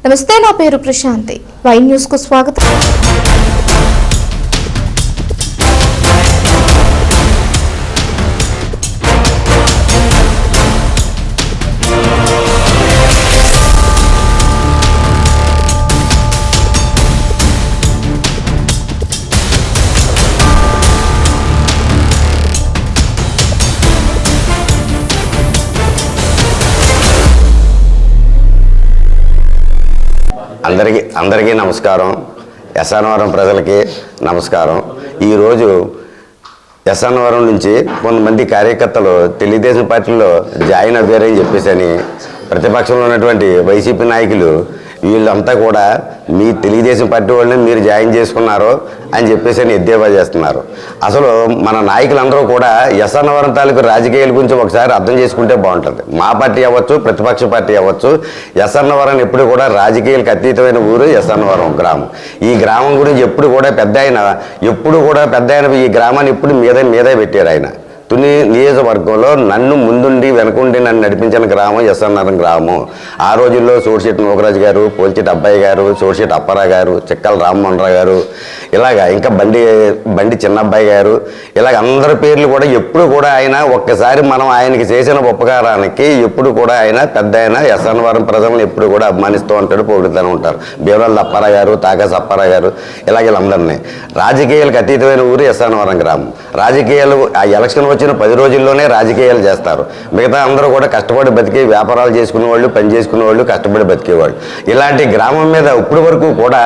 నమస్తే, నా పేరు ప్రశాంతి. వై న్యూస్ కు స్వాగతం. అందరికీ నమస్కారం. ఎస్ఆర్వరం ప్రజలకి నమస్కారం. ఈరోజు ఎస్ఆర్వరం నుంచి కొంతమంది కార్యకర్తలు తెలుగుదేశం పార్టీలో జాయిన్ అయ్యారని చెప్పేసి ప్రతిపక్షంలో ఉన్నటువంటి వైసీపీ నాయకులు వీళ్ళంతా కూడా మీ తెలుగుదేశం పార్టీ వాళ్ళని మీరు జాయిన్ చేసుకున్నారు అని చెప్పేసి ఎద్దేవా చేస్తున్నారు. అసలు మన నాయకులందరూ కూడా ఎస్ఆర్వరం తాలూకు రాజకీయాల గురించి ఒకసారి అర్థం చేసుకుంటే బాగుంటుంది. మా పార్టీ అవ్వచ్చు, ప్రతిపక్ష పార్టీ అవ్వచ్చు, ఎస్ఆర్వరం ఎప్పుడు కూడా రాజకీయాలకు అతీతమైన ఊరు ఎస్ఆర్వరం గ్రామం. ఈ గ్రామం గురించి ఎప్పుడు కూడా పెద్ద ఆయన ఈ గ్రామాన్ని ఎప్పుడు మీదే పెట్టారు. ఆయన తుని నియోజకవర్గంలో నన్ను ముందుండి వెనకుండి నన్ను నడిపించిన గ్రామం ఎస్ఆర్వరం గ్రామం. ఆ రోజుల్లో సోడిశెట్టి నోకరాజు గారు, పోల్చెట్టి అబ్బాయి గారు, సోడిశెట్టి అప్పారావు గారు, చిక్కల రామ్మోహన్ రావు గారు, ఇలాగా ఇంకా బండి చిన్నబ్బాయి గారు, ఇలాగ అందరి పేర్లు కూడా ఎప్పుడు కూడా ఆయన ఒక్కసారి మనం ఆయనకి చేసిన ఉపకారానికి ఎప్పుడు కూడా ఆయన పెద్ద ఆయన ఎస్ఆర్వరం ప్రజలను ఎప్పుడు కూడా అభిమానిస్తూ ఉంటాడు, పొగుడుతూనే ఉంటారు. బీవరాళ్ళ అప్పారావు గారు, తాకాసి అప్పారావు గారు, ఇలాగ వీళ్ళందరినీ. రాజకీయాలకు అతీతమైన ఊరు ఎస్ఆర్వరం గ్రామం. రాజకీయాలు ఆ ఎలక్షన్ వచ్చిన 10 రోజుల్లోనే రాజకీయాలు చేస్తారు. మిగతా అందరూ కూడా కష్టపడి బతికి వ్యాపారాలు చేసుకునేవాళ్ళు, పని చేసుకునేవాళ్ళు, కష్టపడి బతికేవాళ్ళు. ఇలాంటి గ్రామం మీద ఇప్పటి వరకు కూడా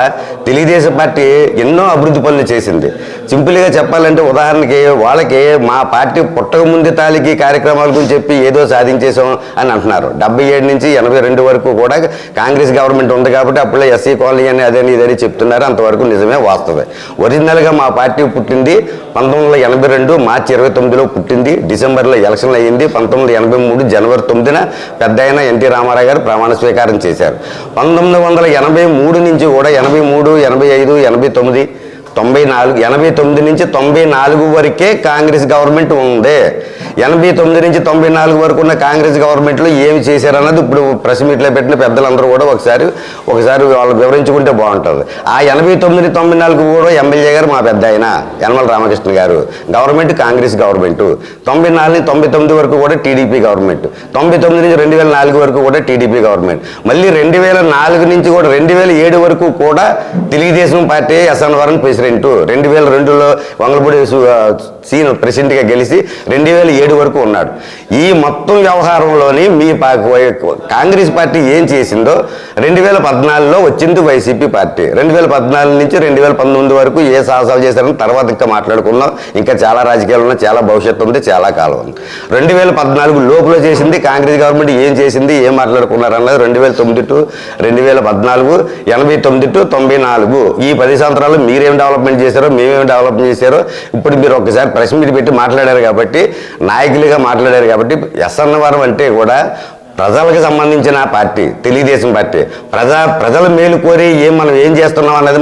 తెలుగుదేశం పార్టీ ఎన్నో అభివృద్ధి పనులు చేసింది. సింపుల్గా చెప్పాలంటే ఉదాహరణకి వాళ్ళకి మా పార్టీ పుట్టక ముందు తాలికి కార్యక్రమాల గురించి చెప్పి ఏదో సాధించేసాం అని అంటున్నారు. 77 నుంచి 82 వరకు కూడా కాంగ్రెస్ గవర్నమెంట్ ఉంది కాబట్టి అప్పుడే ఎస్సీ కాలనీ అని అదని ఇదని చెప్తున్నారు. అంతవరకు నిజమే, వాస్తవే. ఒరిజినల్గా మా పార్టీ పుట్టింది 1982 మార్చి 29లో పుట్టింది. డిసెంబర్లో ఎలక్షన్ అయ్యింది. 1983 జనవరి 9న పెద్ద అయిన ఎన్టీ రామారావు గారు ప్రమాణ స్వీకారం చేశారు. 1983 నుంచి కూడా 83, 85, 89, 94, 89 నుంచి 94 వరకే కాంగ్రెస్ గవర్నమెంట్ ఉంది. 89 నుంచి 94 వరకు ఉన్న కాంగ్రెస్ గవర్నమెంట్లో ఏమి చేశారన్నది ఇప్పుడు ప్రెస్ మీట్లో పెట్టిన పెద్దలందరూ కూడా ఒకసారి వాళ్ళు వివరించుకుంటే బాగుంటుంది. ఆ 89, 94 కూడా ఎమ్మెల్యే గారు మా పెద్ద ఆయన యనమల రామకృష్ణ గారు. Government Congress government. 94 నుంచి 99 వరకు కూడా టీడీపీ గవర్నమెంట్. 99 నుంచి 2004 వరకు కూడా టీడీపీ గవర్నమెంట్. మళ్ళీ 2004 నుంచి కూడా 2007 వరకు కూడా తెలుగుదేశం పార్టీ ఎస్ఆర్వరం ప్రెసిడెంట్. 2002లో వంగలపూడి సీన్ ప్రెసిడెంట్గా గెలిచి 2007 వరకు ఉన్నాడు. ఈ మొత్తం వ్యవహారంలోని మీ కాంగ్రెస్ పార్టీ ఏం చేసిందో 2014లో వచ్చింది వైసీపీ పార్టీ. 2014 నుంచి 2019 వరకు ఏ సాహసాలు చేశారని తర్వాత ఇంకా మాట్లాడుకుందాం. ఇంకా చాలా రాజకీయాలు ఉన్నాయి, చాలా భవిష్యత్తు ఉంది, చాలా కాలం ఉంది. 2014 లోపల చేసింది కాంగ్రెస్ గవర్నమెంట్ ఏం చేసింది, ఏం మాట్లాడుకున్నారు అన్నది 2009 టు 2014, 89 టు 94 ఈ 10 సంవత్సరాలు మీరేం డెవలప్మెంట్ చేశారో, మేమేం డెవలప్మెంట్ చేశారో ఇప్పుడు మీరు ఒకసారి ప్రెస్ మీట్ పెట్టి మాట్లాడారు కాబట్టి, నాయకులుగా మాట్లాడారు కాబట్టి. ఎస్ఆర్వరం అంటే కూడా ప్రజలకు సంబంధించిన పార్టీ తెలుగుదేశం పార్టీ. ప్రజల మేలు కోరి మనం ఏం చేస్తున్నాం అన్నది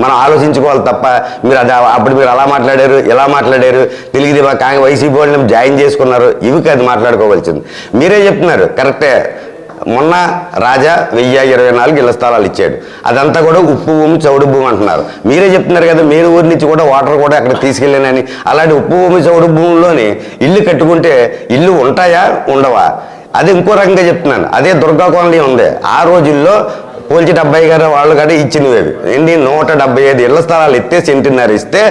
మనం ఆలోచించుకోవాలి తప్ప మీరు అప్పుడు మీరు అలా మాట్లాడారు, ఇలా మాట్లాడారు, తెలుగుదేశం వైసీపీ వాళ్ళని జాయిన్ చేసుకున్నారు, ఇవి కాదు మాట్లాడుకోవాల్సింది. మీరే చెప్తున్నారు, కరెక్టే. మొన్న రాజా 1024 ఇళ్ల స్థలాలు ఇచ్చాడు. అదంతా కూడా ఉప్పు భూమి, చౌడు భూమి అంటున్నారు. మీరే చెప్తున్నారు కదా మీరు ఊరి నుంచి కూడా వాటర్ కూడా అక్కడ తీసుకెళ్ళానని. అలాంటి ఉప్పు భూమి, చౌడు భూమిలోని ఇల్లు కట్టుకుంటే ఇల్లు ఉంటాయా, ఉండవా? అది ఇంకో రకంగా చెప్తున్నాను. అదే దుర్గా కాలనీ ఉంది. ఆ రోజుల్లో పోల్చెట్టి అబ్బాయి గారు వాళ్ళు కూడా ఇచ్చినవి ఏంటి 175 ఇళ్ల స్థలాలు ఇస్తే సెంటున్నర ఇస్తే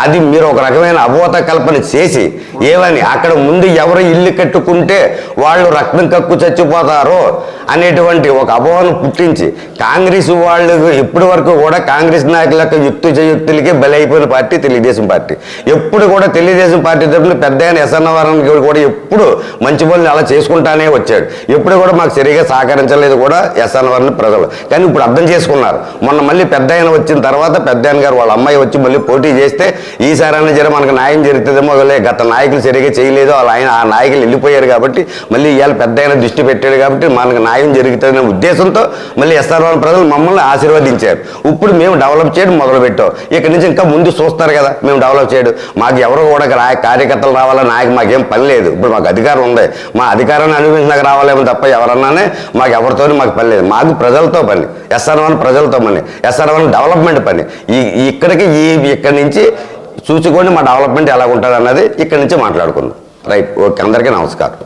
అది మీరు ఒక రకమైన అబోధ కల్పన చేసి ఏమని అక్కడ ముందు ఎవరు ఇల్లు కట్టుకుంటే వాళ్ళు రక్తం కక్కు చచ్చిపోతారో అనేటువంటి ఒక అపోహను పుట్టించి కాంగ్రెస్ వాళ్ళు ఇప్పటి వరకు కూడా కాంగ్రెస్ నాయకులకు యుక్తులకే బలైపోయిన పార్టీ తెలుగుదేశం పార్టీ. ఎప్పుడు కూడా తెలుగుదేశం పార్టీ తరఫున పెద్ద ఆయన ఎస్ఆర్వరం కూడా ఎప్పుడు మంచి పనులు అలా చేసుకుంటానే వచ్చాడు. ఎప్పుడు కూడా మాకు సరిగా సహకరించలేదు కూడా ఎస్ఆర్వరం ప్రజలు. కానీ ఇప్పుడు అర్థం చేసుకున్నారు. మొన్న మళ్ళీ పెద్ద ఆయన వచ్చిన తర్వాత పెద్ద ఆయన గారు వాళ్ళ అమ్మాయి వచ్చి మళ్ళీ పోటీ చేస్తే ఈసారైనా జర మనకు న్యాయం జరుగుతుందేమో, గత నాయకులు సరిగా చేయలేదు, ఆ నాయకులు వెళ్ళిపోయారు కాబట్టి మళ్ళీ ఇవాళ పెద్ద ఆయన దృష్టి పెట్టాడు కాబట్టి మనకు న్యాయం జరుగుతుందనే ఉద్దేశంతో మళ్ళీ ఎస్ఆర్వరం ప్రజలు మమ్మల్ని ఆశీర్వదించారు. ఇప్పుడు మేము డెవలప్ చేయడం మొదలుపెట్టాం. ఇక్కడి నుంచి ఇంకా ముందు చూస్తారు కదా మేము డెవలప్ చేయడం. మాకు ఎవరో కూడా కార్యకర్తలు రావాలని మాకేం పని లేదు. ఇప్పుడు మాకు అధికారం ఉంది, మా అధికారాన్ని అనుభవించినాక రావాలేమో తప్ప ఎవరన్నానే మాకు ఎవరితో మాకు పని లేదు. మాకు ప్రజలతో పని. పని, ఎస్ఆర్1 ప్రజలతో పని, ఎస్ఆర్1 డెవలప్మెంట్ పని. ఇక్కడి నుంచి చూసుకోండి మా డెవలప్మెంట్ ఎలా ఉంటుంది అన్నది ఇక్కడి నుంచి మాట్లాడుకుందాం. రైట్, ఓకే, అందరికీ నమస్కారం.